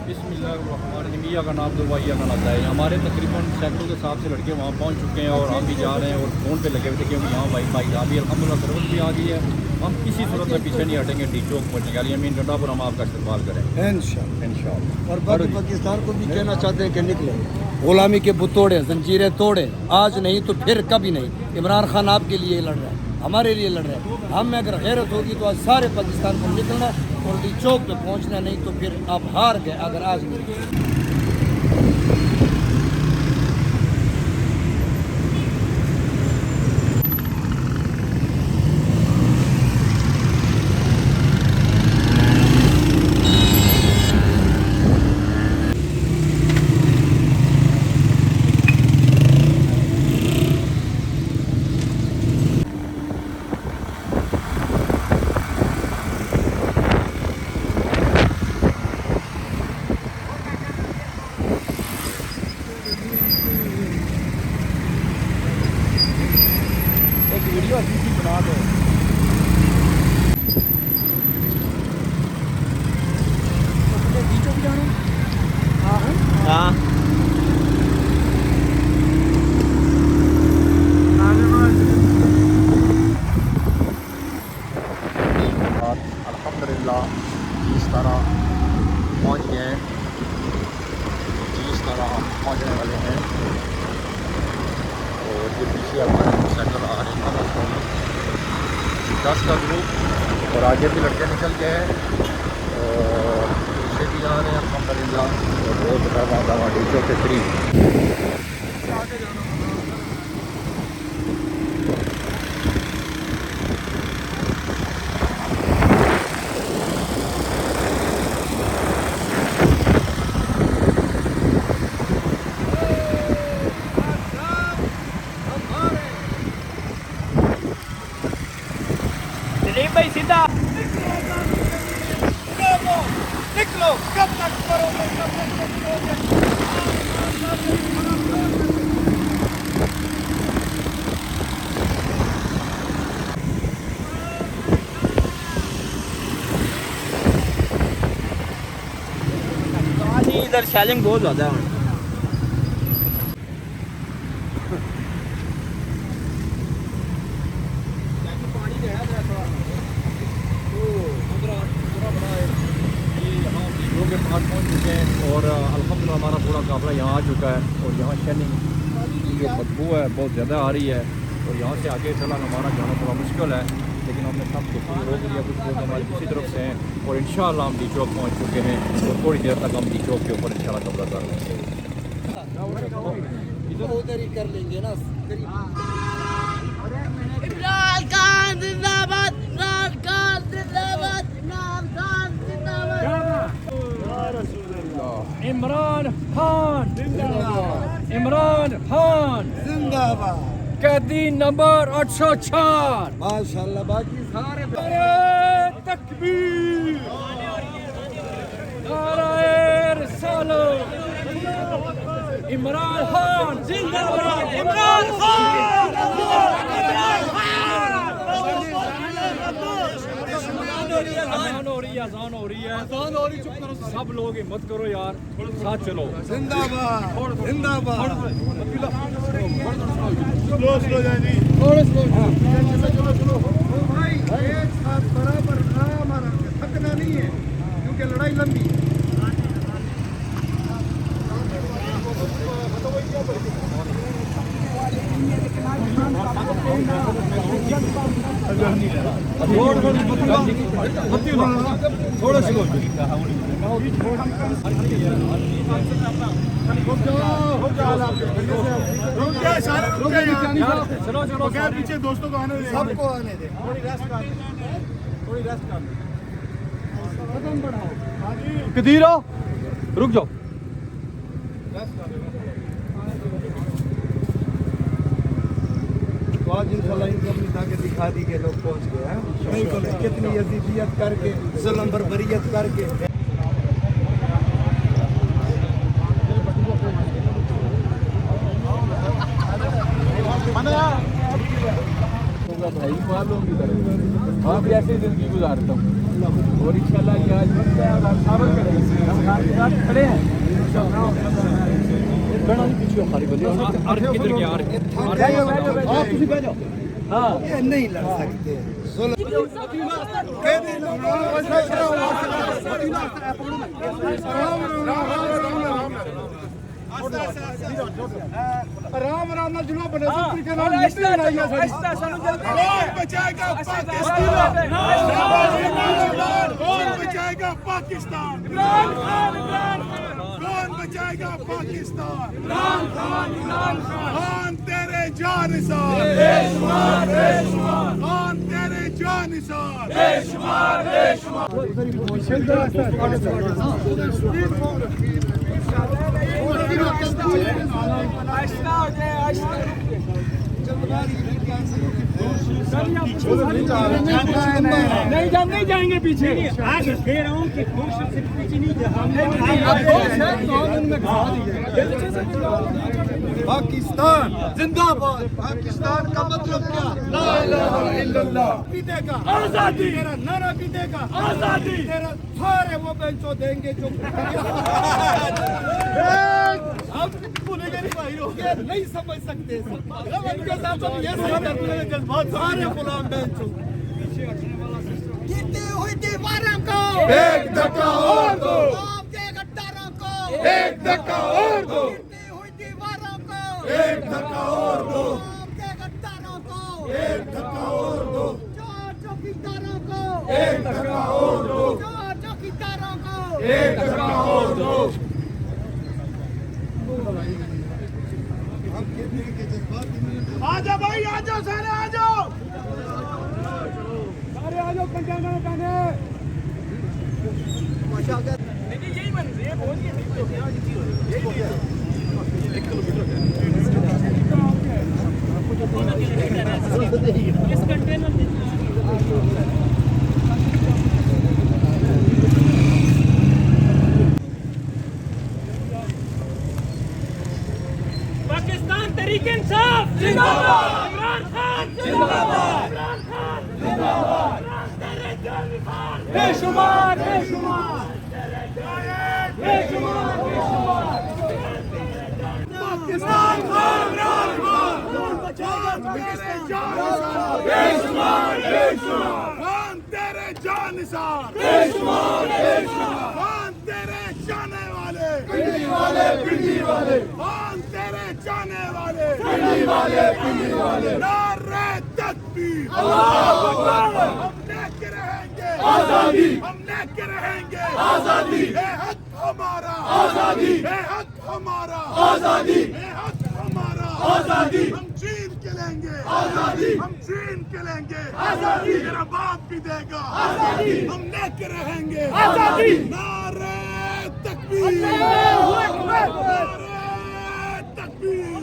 बिस्मिल्लाहिर्रहमानिर्रहीम का नाम दुर्वाइया का नाता है। हमारे तकरीबन सैकड़ों के हिसाब से लड़के वहाँ पहुँच चुके हैं और हम भी जा रहे हैं और फ़ोन पे लगे हुए थे क्योंकि यहाँ वाईफाई अभी अल्हम्दुलिल्लाह सर्विस भी आ गई है। हम किसी सूरत में पीछे नहीं हटेंगे। डी चौक पहुँचने के लिए मीन डंडा पर हम आपका इस्तेमाल करेंगे इंशाअल्लाह। और बाकी पाकिस्तान को भी कहना चाहते हैं कि निकले, गुलामी के बुतोड़े, जंजीरें तोड़े, आज नहीं तो फिर कभी नहीं। इमरान खान आपके लिए लड़ रहा है, हमारे लिए लड़ रहा है। हम में अगर गैरत होगी तो आज सारे पाकिस्तान को निकलना और डी चौक पे पहुंचना, नहीं तो फिर आप हार गए अगर आज नहीं। वीडियो अच्छी बना दो। हाँ अल्हम्दुलिल्लाह जिस तरह पहुँच गए, जिस तरह पहुँचने वाले हैं। और ये पीछे हमारे मोटरसाइकिल आ रहे हैं 10 का ग्रुप और आगे भी लड़के निकल गए हैं और पीछे भी आ रहे हैं अल्हम्दुलिल्लाह। और बहुत ज़्यादा डीचो के 3 भाई सीधा निकलो, कब तक करोगे, कब तक करोगे। इधर शैलिंग बहुत ज़्यादा है। के पास पहुँच चुके हैं और अल्हम्दुलिल्लाह हमारा पूरा काफ़िला यहाँ आ चुका है। और यहाँ शनिंग की जो बदबू है बहुत ज़्यादा आ रही है और यहाँ से आगे चला हमारा जाना थोड़ा मुश्किल है, लेकिन हमने सब कुछ रोक लिया। कुछ लोग हमारी दूसरी तरफ से हैं और इंशाअल्लाह हम डी चौक पहुँच चुके हैं और थोड़ी देर तक हम डी चौक के ऊपर इंशाअल्लाह कब्जा कर लेंगे। उधर ही कर लेंगे ना। इमरान खान जिंदाबाद, इमरान खान जिंदाबाद, इमरान खान जिंदाबाद। इमरान खान जिंदाबाद, इमरान खान जिंदाबाद। कैदी नंबर 804 माशाल्लाह। बाकी सारे नारे तकबीर, नारे रिसालत। इमरान खान जिंदाबाद, इमरान खान अजान हो रही है। सब लोग हिम्मत करो यार, साथ चलो। जिंदाबाद, जिंदाबाद। चलो भाई, एक साथ बराबर हमारा थकना नहीं है क्योंकि लड़ाई लंबी है। थोड़ा सा पीछे दोस्तों को आने दे, सबको आने दे। थोड़ी रेस्ट कर, थोड़ी रेस्ट कर। कदम बढ़ाओ। कदीरा रुक जाओ। आज इंशाल्लाह इनको अपनी ताकत दिखा दी के लोग पहुंच गए हैं। बिल्कुल, कितनी अजीजियत करके, जुल्म बर्बरियत करके। भाई मालूम की तरह आप भी ऐसे जिंदगी गुजारता हूँ और इंशाल्लाह ये आज बनता है और आप साबित करेंगे। खड़े हैं पीछे खाली किधर गया हाँ नहीं लड़ सकते आराम आराम ना जुलूस बने सुत्री के नाल मिट्टी बनाई है कौन बचाएगा पाकिस्तान कौन बचाएगा पाकिस्तान इमरान कौन बचाएगा पाकिस्तान इमरान खान तेरे जानिसार खान तेरे जानिसार नहीं जाएंगे पीछे पाकिस्तान जिंदाबाद पाकिस्तान का मतलब क्या ला इलाहा इल्लल्लाह पीटेगा आजादी तेरा नारा पीटेगा आजादी तेरा सारे वो बेंचो देंगे जो आप भूलेंगे नहीं भाई ये नहीं समझ सकते उनके साथ हम ये समझते हैं जज्बात सारे गुलाम बेंचो गिरती हुई दीवारों को एक धक्का और दो आपके गद्दारों को एक धक्का और दो गिरती हुई दीवारों को एक धक्का और दो आपके गद्दारों को एक धक्का और दो चोर चौकीदारों को एक धक्का और दो चोर चौकीदारों को एक धक्का और दो आजा भाई आजा सारे आजो सारे आजो कंटेनर पहने पाकिस्तान तरीके इंसाफ जिंदाबाद इमरान खान जिंदाबाद इमरान खान जिंदाबाद तेरे जानिसार बेशुमार बेशुमार बेशुमार बेशुमार पाकिस्तान खान इमरान खान तेरे जानिसार बेशुमार बेशुमार खान तेरे जानिसार बेशुमार बेशुमार खान तेरे जाने वाले पिंडी वाले खान तेरे जाने वाले पिंडी वाले नारे तकबीर अल्लाहू अकबर हम लेके रहेंगे आजादी हम लेके रहेंगे आजादी ये हक हमारा आजादी ये हक हमारा आजादी ये हक हमारा आजादी हम छीन के लेंगे आजादी हम छीन के लेंगे आजादी मेरा बाप भी देगा आजादी हम लेके रहेंगे आजादी नारे तकबीर अल्लाहू अकबर नारे तकबीर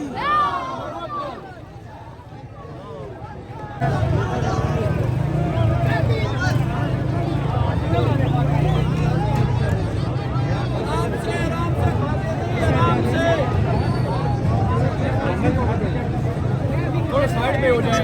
थोड़ा साइड पे हो जाए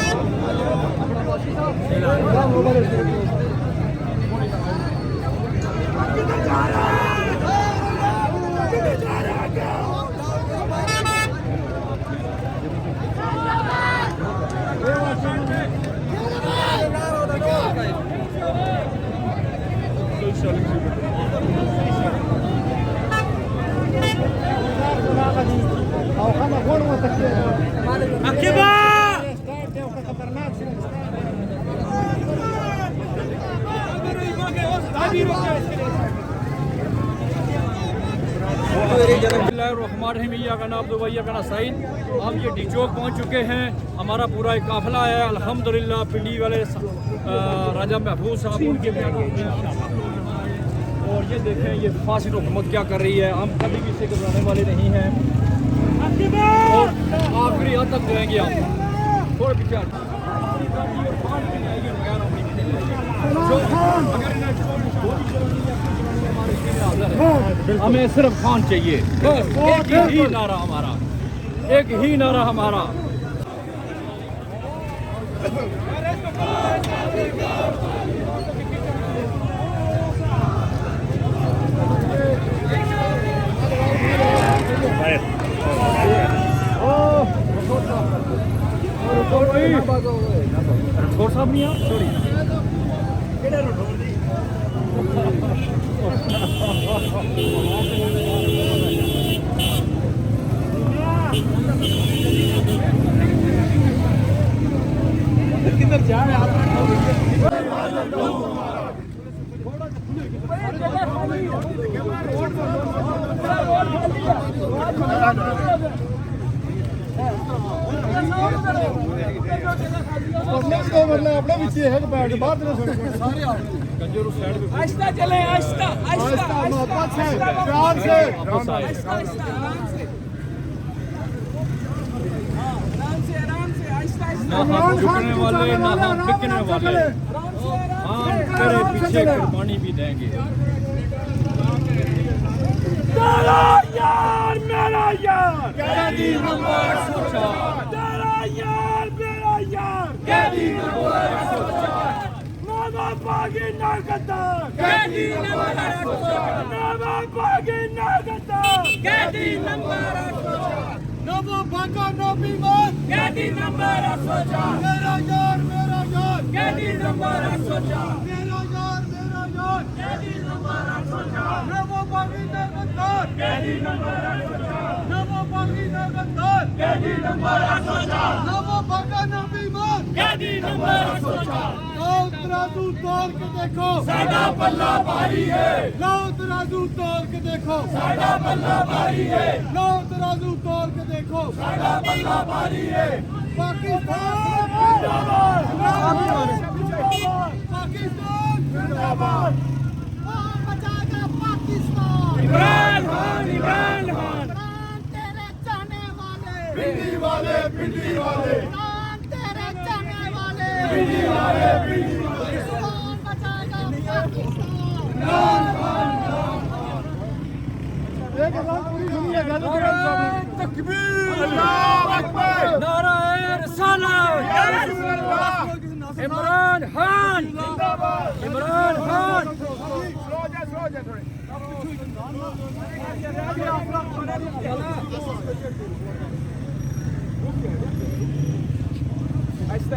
हम ये डी चौक पहुँच चुके हैं। हमारा पूरा एक काफिला है अल्हम्दुलिल्लाह। पिंडी वाले राजा महफूज साहब उनके और ये देखें ये फासिद हुकूमत क्या कर रही है। हम कभी भी इससे घबराने वाले नहीं हैं और आखिरी हद तक जाएंगे। हम थोड़े पीछे हमें सिर्फ खान चाहिए, बस एक ही नारा हमारा, एक ही नारा हमारा। रठौर साहब नहीं आ सॉरी किधर जा रहे अपने पीछे है बैठ बाहर सारे आहिस्ता चले आहिस्ता आहिस्ता प्यार से आराम से आहिस्ता ना हम झुकने वाले ना हम बिकने वाले हम करे पीछे कुर्बानी भी देंगे तेरा यार मेरा यार कैदी नंबर 104 तेरा यार मेरा यार कैदी नंबर 104 नामा बागी नागदार कैदी नंबर 104 नामा बागी नागदार कैदी नंबर 104 नबो भागा नबी मत कैदी नंबर 104 मेरा यार कैदी नंबर 104 मेरा यार कैदी नंबर 104 नबो बागी नगदार कैदी नंबर 104 नबो बागी नगदार कैदी नंबर 104 नबो भागा नबी मत कैदी नंबर 104 लाओ तराजू तोड़ के देखो साडा पल्ला भारी है लाओ तराजू तोड़ के देखो साडा पल्ला भारी है लाओ तराजू तोड़ के देखो साडा पल्ला भारी है पाकिस्तान जिंदाबाद पाकिस्तान जिंदाबाद कौन बचाएगा पाकिस्तान इमरान खान इमरान खान प्राण तेरे जाने वाले पिंडी वाले प्राण तेरे जाने वाले कौन बचाएगा पाकिस्तान एक बात पूरी सुनिए तकबीर अल्लाह अकबर नारा रिसालत इमरान खान जिंदाबाद इमरान खान स्लो जा थोड़े आहिस्ता आहिस्ता